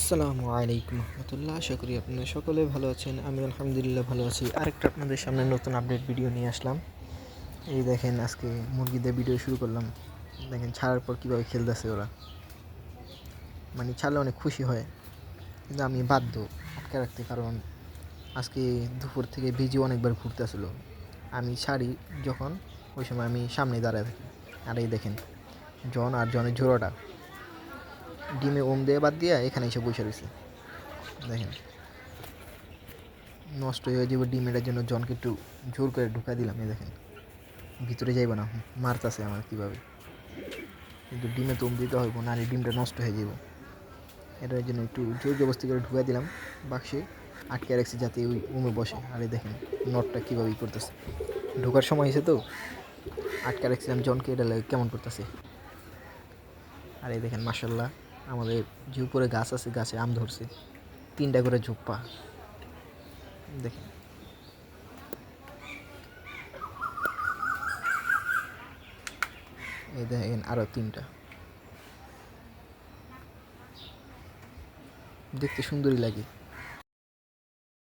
আসসালামু আলাইকুম রহমতুল্লাহ। আশা করি আপনারা সকলে ভালো আছেন। আমি আলহামদুলিল্লাহ ভালো আছি। আরেকটা আপনাদের সামনে নতুন আপডেট ভিডিও নিয়ে আসলাম। এই দেখেন, আজকে মুরগিদের ভিডিও শুরু করলাম। দেখেন ছাড়ার পর কীভাবে খেলতেছে ওরা, মানে ছাড়লে অনেক খুশি হয়, কিন্তু আমি বাধ্য আটকে রাখতে, কারণ আজকে দুপুর থেকে ভিজি অনেকবার ঘুরতেছিল। আমি ছাড়ি যখন, ওই সময় আমি সামনে দাঁড়ায় থাকি। আর এই দেখেন জন আর জনের জোড়াটা ডিমে দিয়ে বাদ দিয়ে এখানে এসে বসে রয়েছে। দেখেন নষ্ট হয়ে যাবে ডিম, এটার জন্য জনকে একটু জোর করে ঢুকা দিলাম। এই দেখেন ভিতরে যাইবে না, মারতাছে আমার কীভাবে, কিন্তু ডিমে তো দিতে হইব, না ডিমটা নষ্ট হয়ে যাব। এটার জন্য একটু জোর জবস্তি করে ঢুকা দিলাম বাক্সে, আটকে রাখছি যাতে ওই বসে। আর এই দেখেন নটটা কীভাবে করতেছে, ঢোকার সময় হয়েছে তো আটকে রাখছিলাম জনকে, এটা লাগে কেমন করতেছে। আর এই দেখেন মাশাল্লাহ, আমাদের যে উপরে গাছ আছে, গাছে আম ধরছে, 3টা করে ঝোপ্পা। দেখেন এই দেখেন আরও 3টা, দেখতে সুন্দরই লাগে।